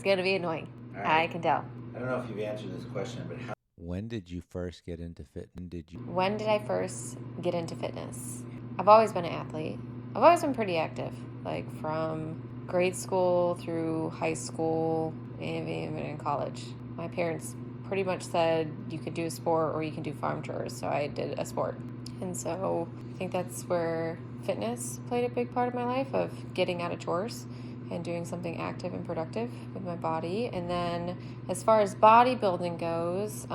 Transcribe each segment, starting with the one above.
It's going to be annoying. All I right. can tell. I don't know if you've answered this question, but how? When did you first get into fitness? When did I first get into fitness? I've always been an athlete. I've always been pretty active, like from grade school through high school, and even in college. My parents pretty much said you could do a sport or you can do farm chores, so I did a sport. And so I think that's where fitness played a big part of my life, of getting out of chores and doing something active and productive with my body. And then as far as bodybuilding goes,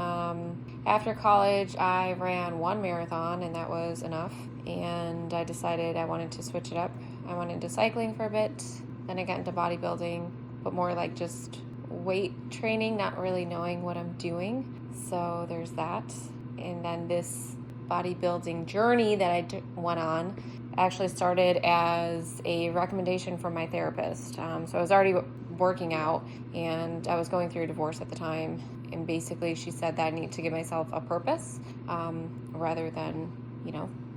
after college I ran one marathon and that was enough, and I decided I wanted to switch it up. I went into cycling for a bit, then I got into bodybuilding, but more like just weight training, not really knowing what I'm doing. So there's that. And then this bodybuilding journey that I went on actually started as a recommendation from my therapist. So I was already working out, and I was going through a divorce at the time. And basically she said that I need to give myself a purpose, rather than,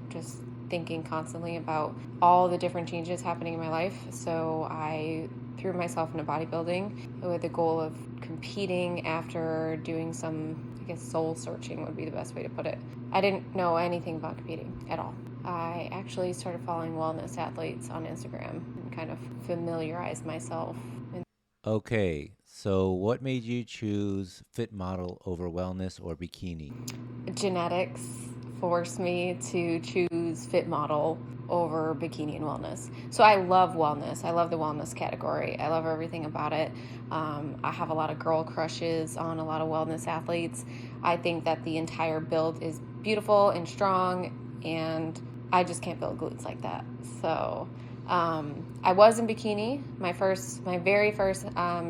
just thinking constantly about all the different changes happening in my life. So I threw myself into bodybuilding with the goal of competing after doing some, I guess, soul searching would be the best way to put it. I didn't know anything about competing at all. I actually started following wellness athletes on Instagram and kind of familiarized myself. Okay, so what made you choose fit model over wellness or bikini? Genetics forced me to choose fit model over bikini and wellness. So I love wellness. I love the wellness category. I love everything about it. I have a lot of girl crushes on a lot of wellness athletes. I think that the entire build is beautiful and strong, and I just can't build glutes like that. So I was in bikini. My very first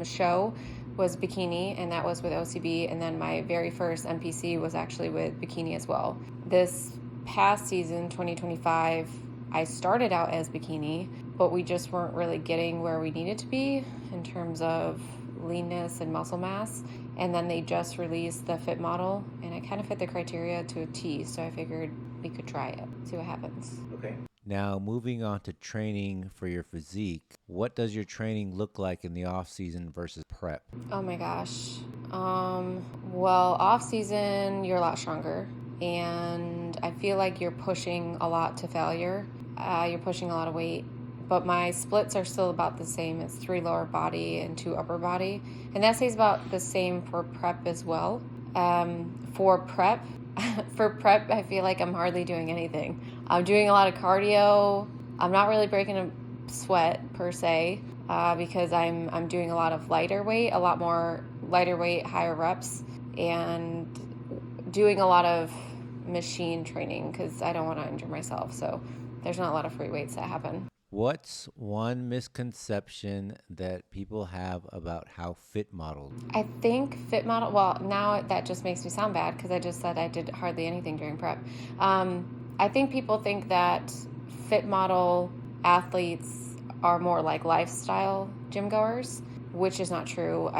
show was bikini, and that was with OCB, and then my very first NPC was actually with bikini as well. This past season, 2025, I started out as bikini, but we just weren't really getting where we needed to be in terms of leanness and muscle mass. And then they just released the fit model, and I kind of fit the criteria to a T, so I figured we could try it, see what happens. Okay. Now, moving on to training for your physique, what does your training look like in the off season versus prep? Oh my gosh. Well, off season, you're a lot stronger, and I feel like you're pushing a lot to failure. You're pushing a lot of weight, but my splits are still about the same. It's 3 lower body and 2 upper body, and that stays about the same for prep as well. For prep, I feel like I'm hardly doing anything. I'm doing a lot of cardio. I'm not really breaking a sweat per se, because I'm doing a lot of lighter weight, a lot more lighter weight, higher reps, and doing a lot of machine training because I don't want to injure myself. So there's not a lot of free weights that happen. What's one misconception that people have about how fit models? I think fit model, well, now that just makes me sound bad because I just said I did hardly anything during prep. I think people think that fit model athletes are more like lifestyle gym goers, which is not true.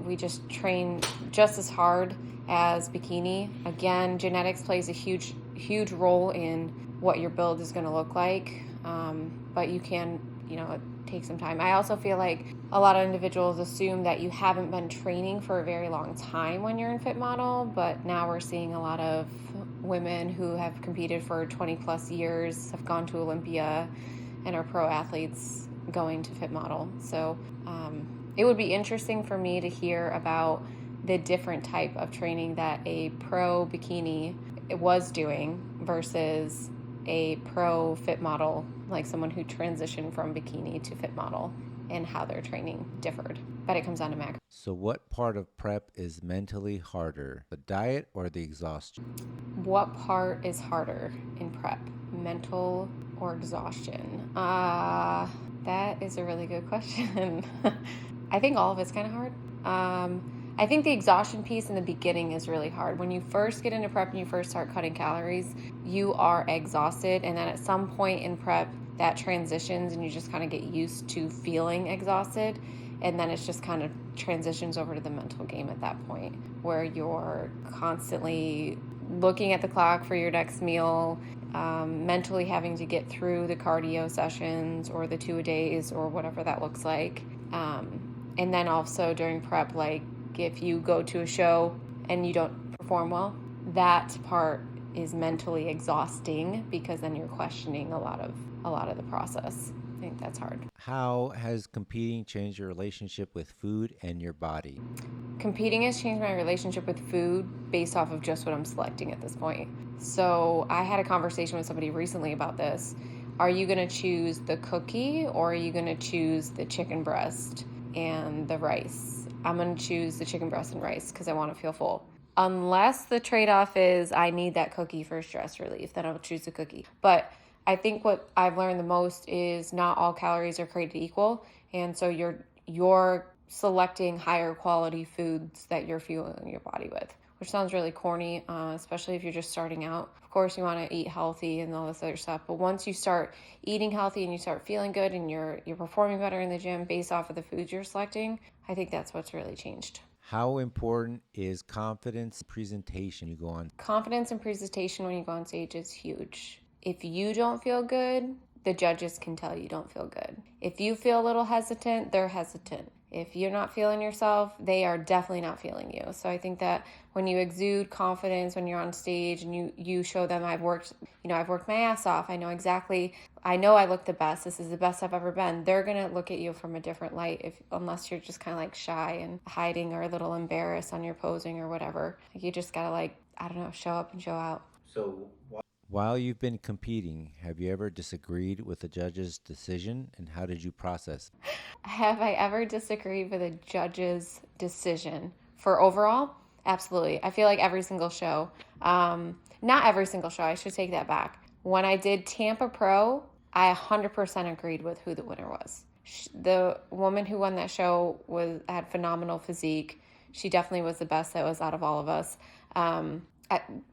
We just train just as hard as bikini. Again, genetics plays a huge role in what your build is going to look like. But you can, it takes some time. I also feel like a lot of individuals assume that you haven't been training for a very long time when you're in fit model, but now we're seeing a lot of women who have competed for 20 plus years, have gone to Olympia, and are pro athletes going to fit model. So it would be interesting for me to hear about the different type of training that a pro bikini was doing versus a pro fit model, like someone who transitioned from bikini to fit model, and how their training differed. But it comes down to macro. So what part of prep is mentally harder, the diet or the exhaustion? What part is harder in prep, mental or exhaustion? That is a really good question. I think all of it's kind of hard. I think the exhaustion piece in the beginning is really hard. When you first get into prep and you first start cutting calories, you are exhausted. And then at some point in prep, that transitions and you just kind of get used to feeling exhausted. And then it's just kind of transitions over to the mental game at that point, where you're constantly looking at the clock for your next meal, mentally having to get through the cardio sessions or the 2-a-days or whatever that looks like. And then also during prep, like if you go to a show and you don't perform well, that part is mentally exhausting because then you're questioning a lot of the process. I think that's hard. How has competing changed your relationship with food and your body? Competing has changed my relationship with food based off of just what I'm selecting at this point. So I had a conversation with somebody recently about this. Are you going to choose the cookie or are you going to choose the chicken breast and the rice? I'm going to choose the chicken breast and rice because I want to feel full. Unless the trade-off is I need that cookie for stress relief, then I'll choose the cookie. But I think what I've learned the most is not all calories are created equal, and so you're selecting higher quality foods that you're fueling your body with, which sounds really corny, especially if you're just starting out. Of course, you want to eat healthy and all this other stuff, but once you start eating healthy and you start feeling good and you're performing better in the gym based off of the foods you're selecting, I think that's what's really changed. How important is confidence presentation you go on? Confidence and presentation when you go on stage is huge. If you don't feel good, the judges can tell you don't feel good. If you feel a little hesitant, they're hesitant. If you're not feeling yourself, they are definitely not feeling you. So I think that when you exude confidence when you're on stage and you show them I've worked my ass off. I know I look the best. This is the best I've ever been. They're going to look at you from a different light unless you're just kind of like shy and hiding or a little embarrassed on your posing or whatever. Like you just got to show up and show out. So While you've been competing, have you ever disagreed with a judge's decision, and how did you process? Have I ever disagreed with a judge's decision for overall? Absolutely. I feel like every single show, not every single show, I should take that back. When I did Tampa Pro, I 100% agreed with who the winner was. The woman who won that show had phenomenal physique. She definitely was the best that was out of all of us.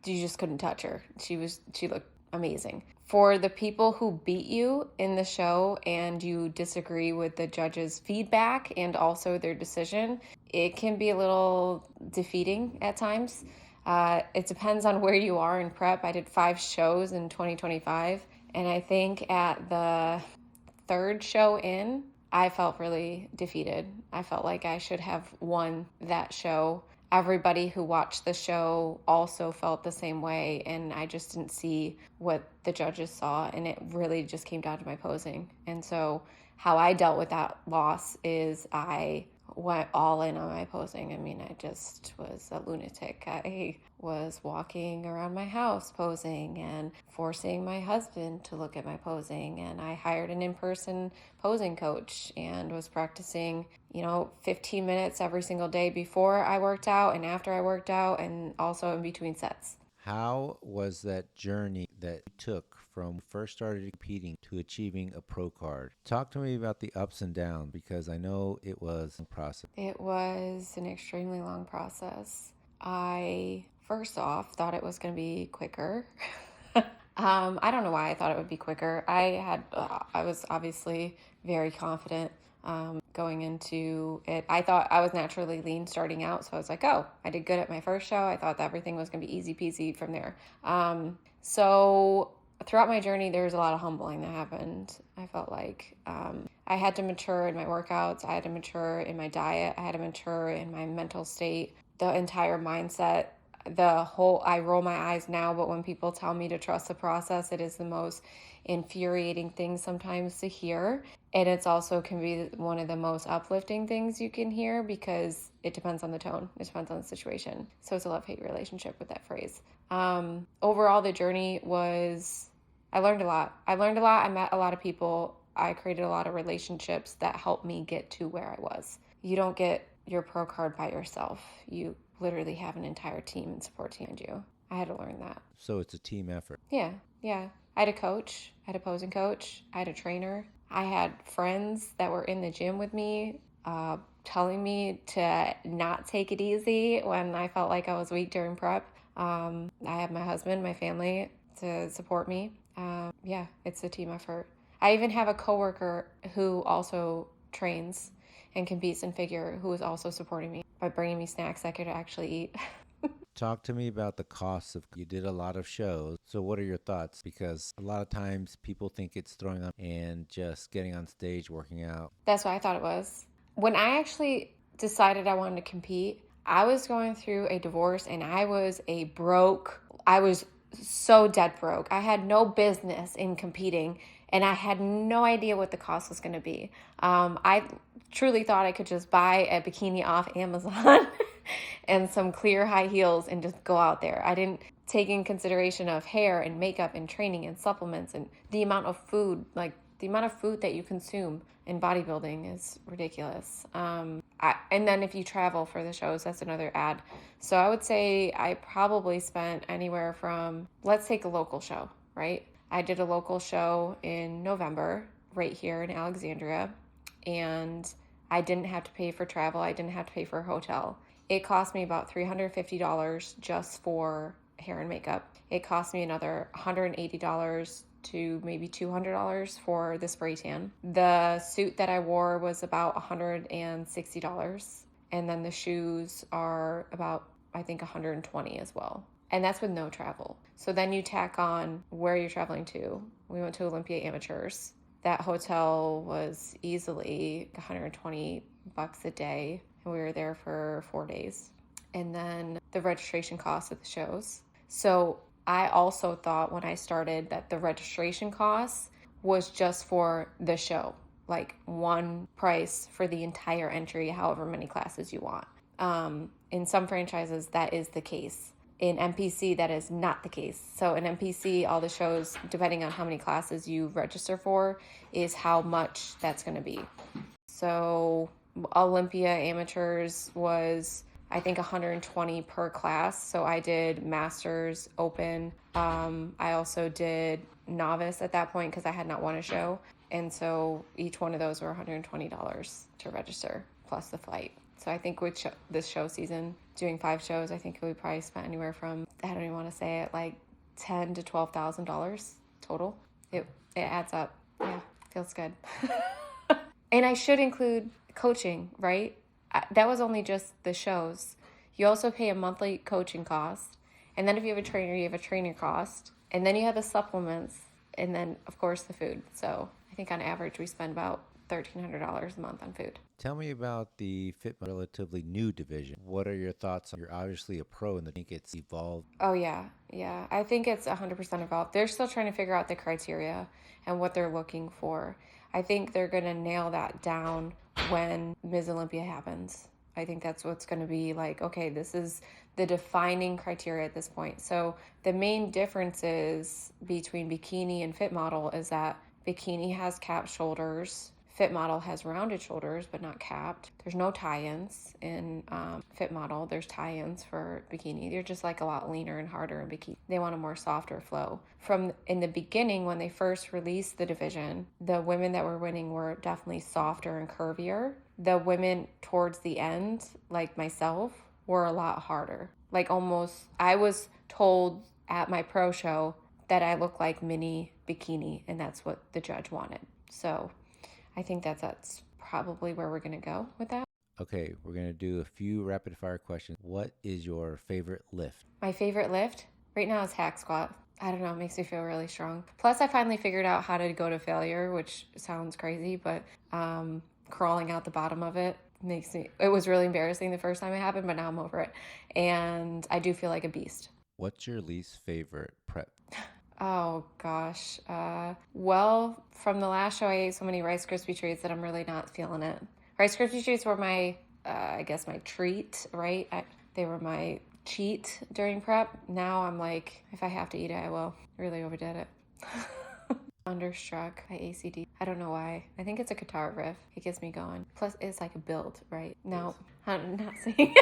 You just couldn't touch her. She looked amazing. For the people who beat you in the show and you disagree with the judge's feedback and also their decision, it can be a little defeating at times. It depends on where you are in prep. I did 5 shows in 2025, and I think at the 3rd show in, I felt really defeated. I felt like I should have won that show. Everybody who watched the show also felt the same way, and I just didn't see what the judges saw, and it really just came down to my posing. And so how I dealt with that loss is I went all in on my posing. I mean, I just was a lunatic. I was walking around my house posing and forcing my husband to look at my posing, and I hired an in-person posing coach and was practicing 15 minutes every single day before I worked out and after I worked out, and also in between sets. How was that journey that you took from first started competing to achieving a pro card? Talk to me about the ups and downs, because I know it was a process. It was an extremely long process. I first off thought it was going to be quicker. I don't know why I thought it would be quicker. I was obviously very confident going into it. I thought I was naturally lean starting out, so I was like, oh, I did good at my first show. I thought that everything was going to be easy peasy from there. So throughout my journey, there was a lot of humbling that happened. I felt like I had to mature in my workouts. I had to mature in my diet. I had to mature in my mental state, the entire mindset. I roll my eyes now, but when people tell me to trust the process, it is the most infuriating thing sometimes to hear. And it's also can be one of the most uplifting things you can hear, because it depends on the tone. It depends on the situation. So it's a love-hate relationship with that phrase. Overall, the journey was, I learned a lot. I met a lot of people. I created a lot of relationships that helped me get to where I was. You don't get your pro card by yourself. You literally have an entire team and support team behind you. I had to learn that. So it's a team effort. Yeah. I had a coach, I had a posing coach, I had a trainer. I had friends that were in the gym with me telling me to not take it easy when I felt like I was weak during prep. I had my husband, my family to support me. It's a team effort. I even have a coworker who also trains and competes in figure, who is also supporting me by bringing me snacks I could actually eat. Talk to me about the costs of, you did a lot of shows. So what are your thoughts? Because a lot of times people think it's throwing on and just getting on stage, working out. That's what I thought it was. when I actually decided I wanted to compete, I was going through a divorce and I was so dead broke. I had no business in competing and I had no idea what the cost was going to be. I truly thought I could just buy a bikini off Amazon and some clear high heels and just go out there. I didn't take in consideration of hair and makeup and training and supplements and the amount of food, like the amount of food that you consume in bodybuilding is ridiculous. And then if you travel for the shows, that's another ad. So I would say I probably spent anywhere from, let's take a local show, right? I did a local show in November right here in Alexandria, and I didn't have to pay for travel. I didn't have to pay for a hotel. It cost me about $350 just for hair and makeup. It cost me another $180 to maybe $200 for the spray tan. The suit that I wore was about $160. And then the shoes are about, I think, $120 as well. And that's with no travel. So then you tack on where you're traveling to. We went to Olympia Amateurs. That hotel was easily $120 a day. And we were there for 4 days. And then the registration costs of the shows. So I also thought when I started that the registration costs was just for the show, like one price for the entire entry, however many classes you want. In some franchises, that is the case. In NPC, that is not the case. So in NPC, all the shows, depending on how many classes you register for, is how much that's going to be. So Olympia Amateurs was, I think, $120 per class. So I did Masters, Open. I also did Novice at that point because I had not won a show. And so each one of those were $120 to register plus the flight. So I think with this show season, doing 5 shows, I think we probably spent anywhere from, I don't even want to say it, like $10,000 to $12,000 total. It adds up. Yeah, feels good. And I should include coaching, right? That was only just the shows. You also pay a monthly coaching cost. And then if you have a trainer, you have a trainer cost. And then you have the supplements. And then, of course, the food. So I think on average, we spend about $1,300 a month on food. Tell me about the fit relatively new division. What are your thoughts? You're obviously a pro and I think it's evolved. Oh, yeah. I think it's 100% evolved. They're still trying to figure out the criteria and what they're looking for. I think they're going to nail that down when Ms. Olympia happens. I think that's what's going to be like, okay, this is the defining criteria at this point. So the main differences between bikini and fit model is that bikini has capped shoulders. Fit model has rounded shoulders, but not capped. There's no tie-ins in fit model. There's tie-ins for bikini. They're just like a lot leaner and harder in bikini. They want a more softer flow. From in the beginning, when they first released the division, the women that were winning were definitely softer and curvier. The women towards the end, like myself, were a lot harder. Like almost, I was told at my pro show that I look like mini bikini, and that's what the judge wanted. So I think that's probably where we're going to go with that. Okay, we're going to do a few rapid fire questions. What is your favorite lift? My favorite lift right now is hack squat. I don't know, it makes me feel really strong. Plus, I finally figured out how to go to failure, which sounds crazy, but crawling out the bottom of it it was really embarrassing the first time it happened, but now I'm over it. And I do feel like a beast. What's your least favorite prep? Oh, gosh. Well, from the last show, I ate so many Rice Krispie treats that I'm really not feeling it. Rice Krispie treats were my, I guess, my treat, right? They were my cheat during prep. Now I'm like, if I have to eat it, I will. Really overdid it. Thunderstruck by ACD. I don't know why. I think it's a guitar riff. It gets me going. Plus, it's like a build, right? No, I'm not singing.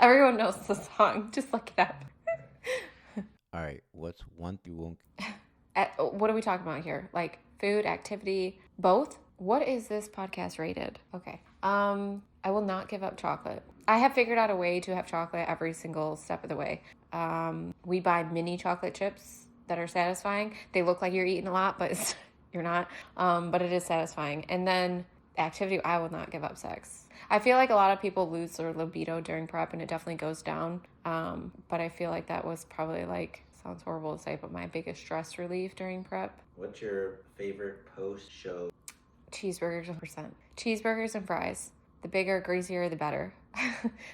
Everyone knows the song. Just look it up. All right, what's one thing you won't... What are we talking about here? Like food, activity, both? What is this podcast rated? Okay. I will not give up chocolate. I have figured out a way to have chocolate every single step of the way. We buy mini chocolate chips that are satisfying. They look like you're eating a lot, but you're not. But it is satisfying. And then activity, I will not give up sex. I feel like a lot of people lose their libido during prep and it definitely goes down. But I feel like that was probably like, sounds horrible to say, but my biggest stress relief during prep. What's your favorite post-show? Cheeseburgers 100%. Cheeseburgers and fries. The bigger, greasier, the better.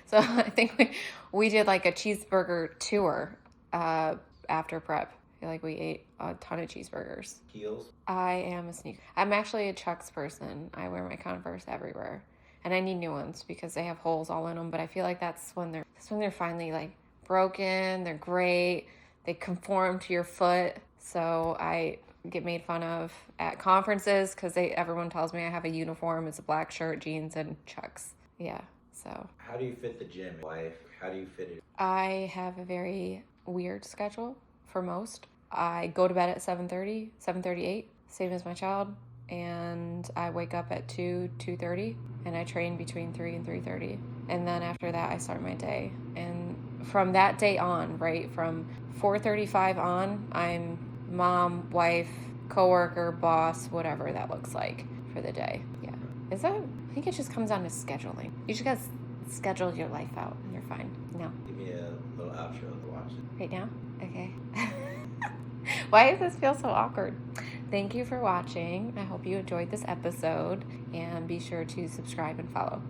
So I think we did like a cheeseburger tour after prep. I feel like we ate a ton of cheeseburgers. Heels? I am a sneaker. I'm actually a Chucks person. I wear my Converse everywhere. And I need new ones because they have holes all in them. But I feel like that's when they're finally like broken. They're great. They conform to your foot. So I get made fun of at conferences because everyone tells me I have a uniform. It's a black shirt, jeans, and Chucks. Yeah. So How do you fit the gym, wife? How do you fit it? I have a very weird schedule for most. I go to bed at 7:30, 7:38, same as my child, and I wake up at 2:30, and I train between 3 and 3:30. And then after that, I start my day. And from that day on, right, from 4:35 on, I'm mom, wife, coworker, boss, whatever that looks like for the day. Yeah. I think it just comes down to scheduling. You just gotta schedule your life out and you're fine. No. Give me a little outro to watch it. Right now? Okay. Why does this feel so awkward? Thank you for watching. I hope you enjoyed this episode and be sure to subscribe and follow.